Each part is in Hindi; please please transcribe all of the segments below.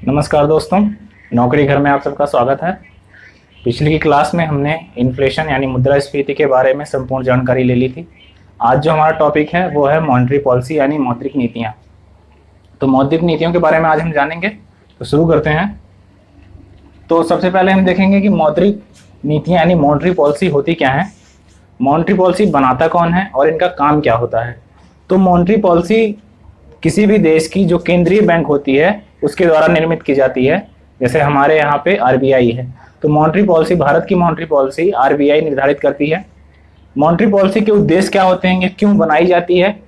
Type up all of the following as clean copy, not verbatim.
नमस्कार दोस्तों, नौकरी घर में आप सबका स्वागत है। पिछली की क्लास में हमने इन्फ्लेशन यानी मुद्रास्फीति के बारे में संपूर्ण जानकारी ले ली थी। आज जो हमारा टॉपिक है वो है मॉनेटरी पॉलिसी यानी मौद्रिक नीतियाँ। तो मौद्रिक नीतियों के बारे में आज हम जानेंगे, तो शुरू करते हैं। तो सबसे पहले हम देखेंगे कि मौद्रिक नीतियाँ यानी मॉनेटरी पॉलिसी होती क्या है, मॉनेटरी पॉलिसी बनाता कौन है और इनका काम क्या होता है। तो मॉनेटरी पॉलिसी किसी भी देश की जो केंद्रीय बैंक होती है उसके द्वारा निर्मित की जाती है। जैसे हमारे यहाँ पे आरबीआई है, तो मॉनेटरी पॉलिसी, भारत की मॉनेटरी पॉलिसी आरबीआई निर्धारित करती है। मॉनेटरी पॉलिसी के उद्देश्य क्या होते हैं, ये क्यों बनाई जाती है,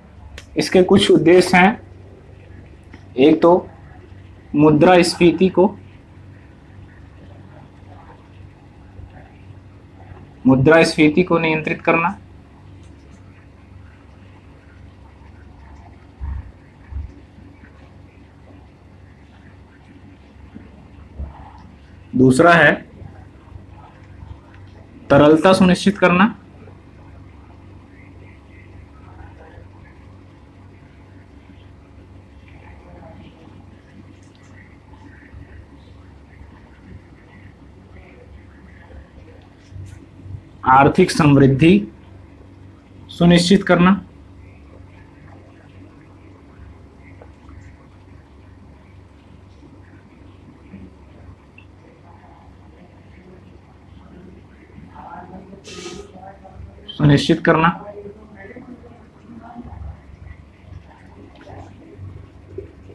इसके कुछ उद्देश्य हैं। एक तो मुद्रास्फीति को नियंत्रित करना। दूसरा है तरलता सुनिश्चित करना। आर्थिक समृद्धि सुनिश्चित करना।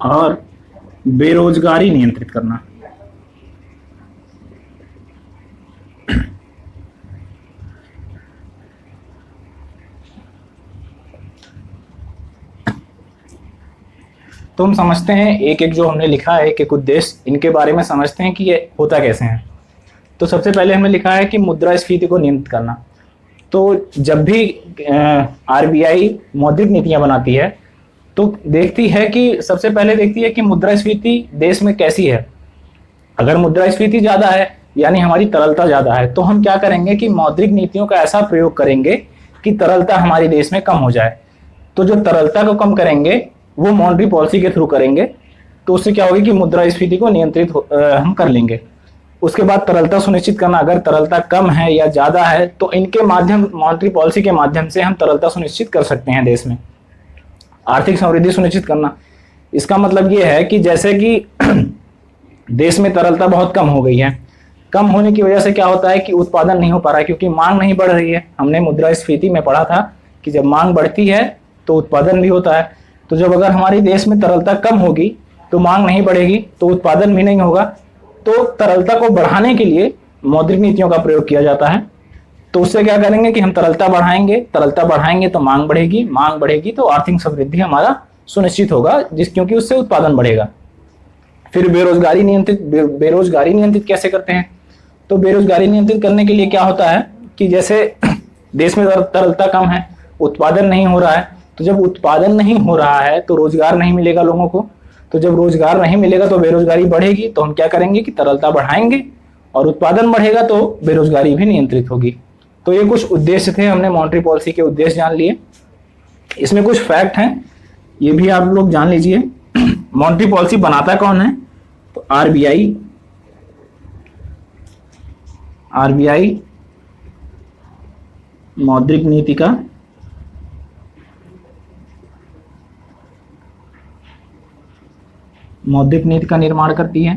और बेरोजगारी नियंत्रित करना। तो हम समझते हैं एक एक जो हमने लिखा है, एक एक उद्देश्य, इनके बारे में समझते हैं कि ये होता कैसे है। तो सबसे पहले हमने लिखा है कि मुद्रास्फीति को नियंत्रित करना। तो जब भी आरबीआई मौद्रिक नीतियां बनाती है तो देखती है कि सबसे पहले देखती है कि मुद्रास्फीति देश में कैसी है। अगर मुद्रास्फीति ज़्यादा है यानी हमारी तरलता ज़्यादा है, तो हम क्या करेंगे कि मौद्रिक नीतियों का ऐसा प्रयोग करेंगे कि तरलता हमारे देश में कम हो जाए। तो जो तरलता को कम करेंगे वो मॉनेटरी पॉलिसी के थ्रू करेंगे। तो उससे क्या होगी कि मुद्रास्फीति को नियंत्रित हम कर लेंगे। उसके बाद तरलता सुनिश्चित करना, अगर तरलता कम है या ज़्यादा है तो इनके माध्यम, मॉनेटरी पॉलिसी के माध्यम से हम तरलता सुनिश्चित कर सकते हैं देश में। आर्थिक समृद्धि सुनिश्चित करना, इसका मतलब ये है कि जैसे कि देश में तरलता बहुत कम हो गई है, कम होने की वजह से क्या होता है कि उत्पादन नहीं हो पा रहा है क्योंकि मांग नहीं बढ़ रही है। हमने मुद्रास्फीति में पढ़ा था कि जब मांग बढ़ती है तो उत्पादन भी होता है। तो जब अगर हमारे देश में तरलता कम होगी तो मांग नहीं बढ़ेगी तो उत्पादन भी नहीं होगा। तो तरलता को बढ़ाने के लिए मौद्रिक नीतियों का प्रयोग किया जाता है। तो उससे क्या करेंगे कि हम तरलता बढ़ाएंगे तो मांग बढ़ेगी तो आर्थिक समृद्धि हमारा सुनिश्चित होगा, क्योंकि उससे उत्पादन बढ़ेगा। फिर बेरोजगारी नियंत्रित कैसे करते हैं। तो बेरोजगारी नियंत्रित करने के लिए क्या होता है कि जैसे देश में तरलता कम है, उत्पादन नहीं हो रहा है, तो जब उत्पादन नहीं हो रहा है तो रोजगार नहीं मिलेगा लोगों को। तो जब रोजगार नहीं मिलेगा तो बेरोजगारी बढ़ेगी। तो हम क्या करेंगे कि तरलता बढ़ाएंगे और उत्पादन बढ़ेगा तो बेरोजगारी भी नियंत्रित होगी। तो ये कुछ उद्देश्य थे, हमने मॉनेटरी पॉलिसी के उद्देश्य जान लिए। इसमें कुछ फैक्ट हैं, ये भी आप लोग जान लीजिए। मॉनेटरी पॉलिसी बनाता कौन है, तो आरबीआई मौद्रिक नीति का निर्माण करती है।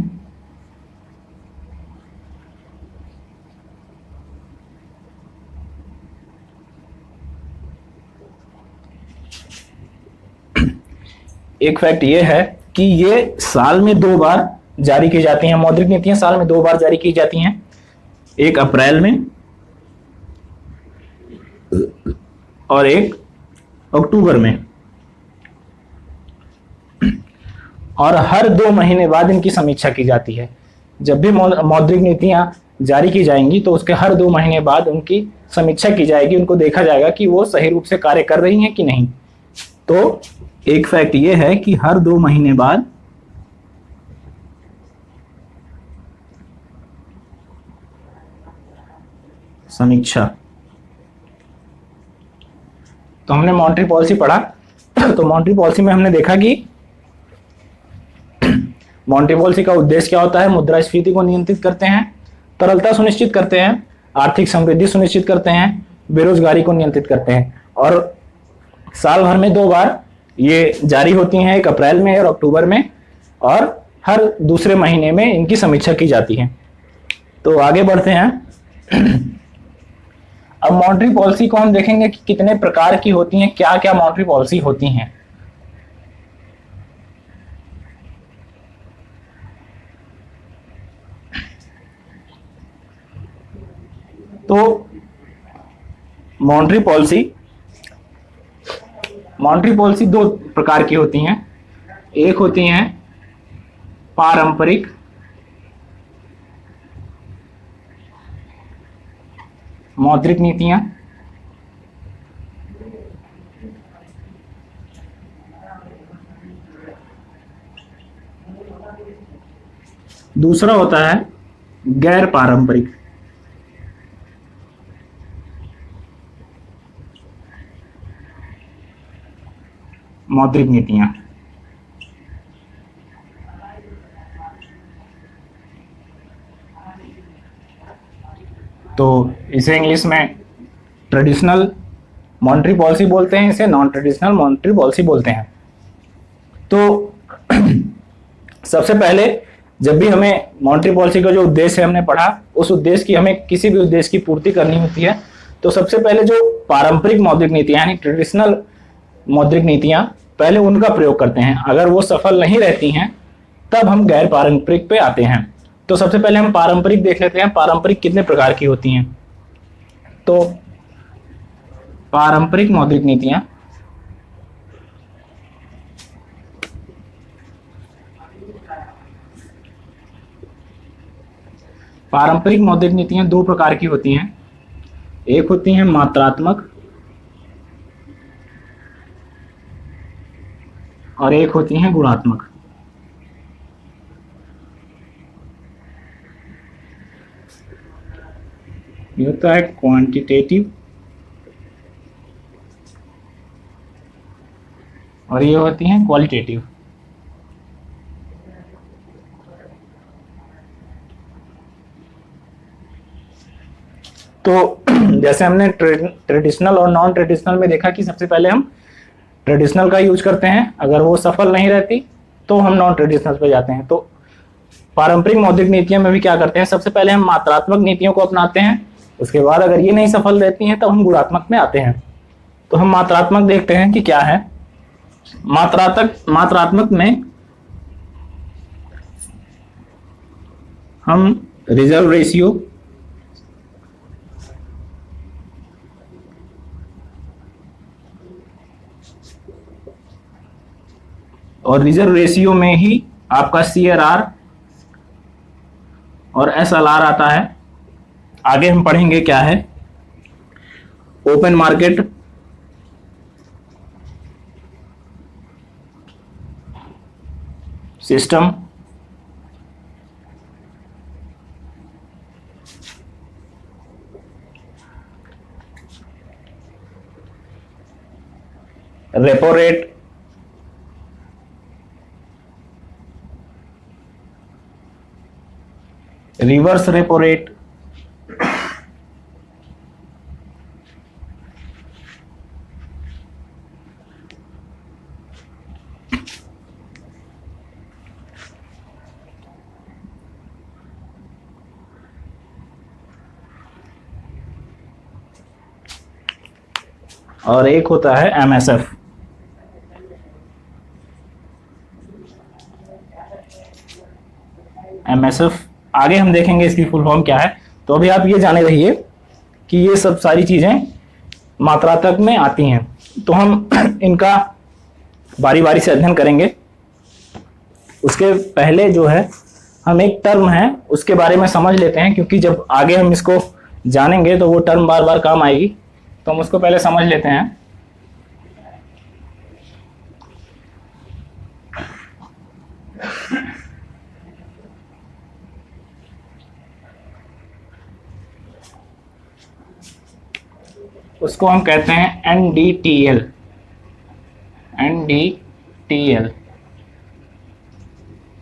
एक फैक्ट ये है कि ये साल में 2 बार जारी की जाती हैं। मौद्रिक नीतियां साल में 2 बार जारी की जाती हैं, एक अप्रैल में और एक अक्टूबर में। और हर 2 महीने बाद इनकी समीक्षा की जाती है। जब भी मौद्रिक नीतियां जारी की जाएंगी तो उसके हर 2 महीने बाद उनकी समीक्षा की जाएगी, उनको देखा जाएगा कि वो सही रूप से कार्य कर रही हैं कि नहीं। तो एक फैक्ट ये है कि हर 2 महीने बाद समीक्षा। तो हमने मॉनेटरी पॉलिसी पढ़ा। तो मॉनेटरी पॉलिसी में हमने देखा कि मॉनेटरी पॉलिसी का उद्देश्य क्या होता है? मुद्रास्फीति को नियंत्रित करते हैं, तरलता सुनिश्चित करते हैं, आर्थिक समृद्धि सुनिश्चित करते हैं, बेरोजगारी को नियंत्रित करते हैं। और साल भर में 2 बार ये जारी होती हैं, एक अप्रैल में और अक्टूबर में, और हर दूसरे महीने में इनकी समीक्षा की जाती है। तो आगे बढ़ते हैं। अब मॉनेटरी पॉलिसी को हम देखेंगे कि कितने प्रकार की होती हैं, क्या क्या मॉनेटरी पॉलिसी होती हैं। तो मॉनेटरी पॉलिसी 2 प्रकार की होती हैं। एक होती हैं पारंपरिक मौद्रिक नीतियां, दूसरा होता है गैर पारंपरिक मौद्रिक नीतियां। तो इसे इंग्लिश में ट्रेडिशनल मॉनेटरी पॉलिसी बोलते हैं, इसे नॉन ट्रेडिशनल मॉनेटरी पॉलिसी बोलते हैं। तो सबसे पहले जब भी हमें मॉनेटरी पॉलिसी का जो उद्देश्य है हमने पढ़ा, उस उद्देश्य की हमें किसी भी उद्देश्य की पूर्ति करनी होती है, तो सबसे पहले जो पारंपरिक मौद्रिक नीतियां यानी ट्रेडिशनल मौद्रिक नीतियां, पहले उनका प्रयोग करते हैं। अगर वो सफल नहीं रहती हैं तब हम गैर पारंपरिक पे आते हैं। तो सबसे पहले हम पारंपरिक देख लेते हैं, पारंपरिक कितने प्रकार की होती हैं। तो पारंपरिक मौद्रिक नीतियां दो प्रकार की होती हैं। एक होती हैं मात्रात्मक और एक होती हैं गुणात्मक। ये होता है क्वांटिटेटिव और ये होती हैं क्वालिटेटिव। तो जैसे हमने ट्रेडिशनल और नॉन ट्रेडिशनल में देखा कि सबसे पहले हम ट्रेडिशनल का यूज करते हैं, अगर वो सफल नहीं रहती तो हम नॉन ट्रेडिशनल पे जाते हैं। तो पारंपरिक मौद्रिक नीतियों में भी क्या करते हैं, सबसे पहले हम मात्रात्मक नीतियों को अपनाते हैं, उसके बाद अगर ये नहीं सफल रहती हैं तो हम गुणात्मक में आते हैं। तो हम मात्रात्मक देखते हैं कि क्या है। मात्रात्मक में हम रिजर्व रेशियो, और रिजर्व रेशियो में ही आपका CRR और SLR आता है। आगे हम पढ़ेंगे क्या है open market system, repo rate, reverse repo rate, और एक होता है MSF। MSF आगे हम देखेंगे इसकी फुल फॉर्म क्या है। तो अभी आप ये जाने रहिए कि ये सब सारी चीजें मात्रात्मक में आती हैं। तो हम इनका बारी बारी से अध्ययन करेंगे। उसके पहले जो है हम एक टर्म है उसके बारे में समझ लेते हैं, क्योंकि जब आगे हम इसको जानेंगे तो वो टर्म बार बार काम आएगी। तो हम उसको पहले समझ लेते हैं। उसको हम कहते हैं NDTL। NDTL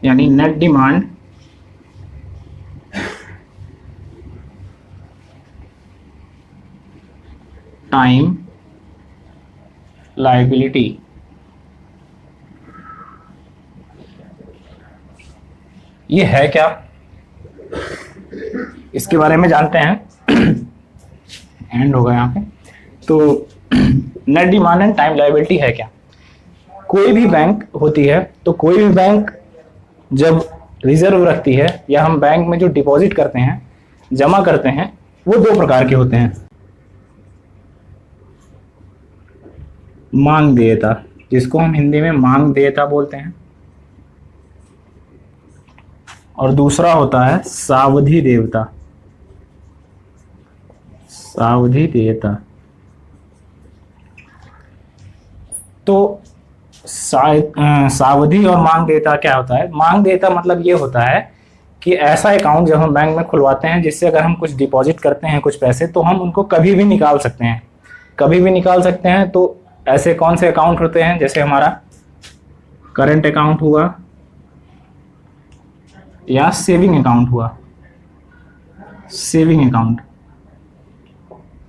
यानी नेट डिमांड टाइम लायबिलिटी। ये है क्या, इसके बारे में जानते हैं। एंड होगा यहाँ पे। तो net demand and time liability है क्या। कोई भी बैंक होती है, तो कोई भी बैंक जब रिजर्व रखती है या हम बैंक में जो डिपॉजिट करते हैं, जमा करते हैं, वो दो प्रकार के होते हैं। मांग देयता, जिसको हम हिंदी में मांग देयता बोलते हैं, और दूसरा होता है सावधि देयता। सावधि देयता। तो सावधि और मांग देयता क्या होता है। मांग देयता मतलब ये होता है कि ऐसा अकाउंट जब हम बैंक में खुलवाते हैं जिससे अगर हम कुछ डिपॉजिट करते हैं कुछ पैसे, तो हम उनको कभी भी निकाल सकते हैं, कभी भी निकाल सकते हैं। तो ऐसे कौन से अकाउंट होते हैं, जैसे हमारा करंट अकाउंट हुआ या सेविंग अकाउंट हुआ, सेविंग अकाउंट।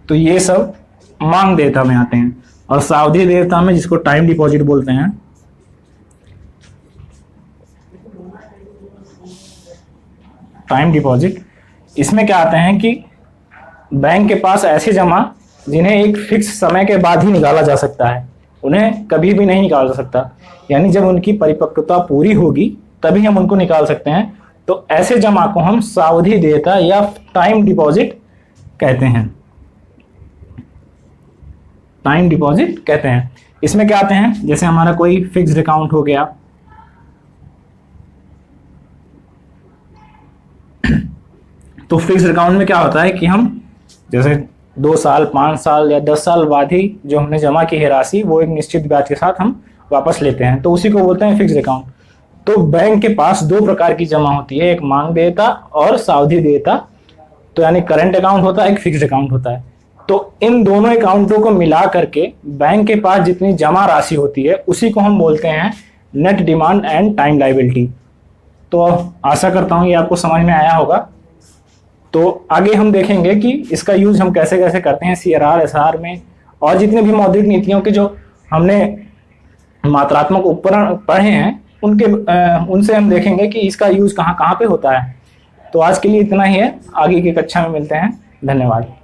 तो ये सब मांग देयता में आते हैं। और सावधि देयता में, जिसको टाइम डिपॉजिट बोलते हैं, टाइम डिपॉजिट, इसमें क्या आते हैं कि बैंक के पास ऐसे जमा जिन्हें एक फिक्स समय के बाद ही निकाला जा सकता है, उन्हें कभी भी नहीं निकाला जा सकता। यानी जब उनकी परिपक्वता पूरी होगी तभी हम उनको निकाल सकते हैं। तो ऐसे जमा को हम सावधि देयता या टाइम डिपॉजिट कहते हैं। टाइम डिपॉजिट कहते हैं। इसमें क्या आते हैं, जैसे हमारा कोई फिक्स्ड अकाउंट हो गया, तो फिक्स्ड अकाउंट में क्या होता है कि हम जैसे 2 साल 5 साल या 10 साल बाद ही जो हमने जमा की है राशि, वो एक निश्चित ब्याज के साथ हम वापस लेते हैं, तो उसी को बोलते हैं फिक्स्ड अकाउंट। तो बैंक के पास दो प्रकार की जमा होती है, एक मांग देयता और सावधि देयता। तो यानी करंट अकाउंट होता है, एक फिक्स्ड अकाउंट होता है। तो इन दोनों अकाउंटों को मिला करके बैंक के पास जितनी जमा राशि होती है उसी को हम बोलते हैं net demand and time liability. तो आशा करता हूँ ये आपको समझ में आया होगा। तो आगे हम देखेंगे कि इसका यूज हम कैसे कैसे करते हैं CRR SR में, और जितने भी मौद्रिक नीतियों के जो हमने मात्रात्मक उपकरण पढ़े हैं उनसे हम देखेंगे कि इसका यूज कहाँ कहाँ पे होता है। तो आज के लिए इतना ही है, आगे की कक्षा में मिलते हैं। धन्यवाद।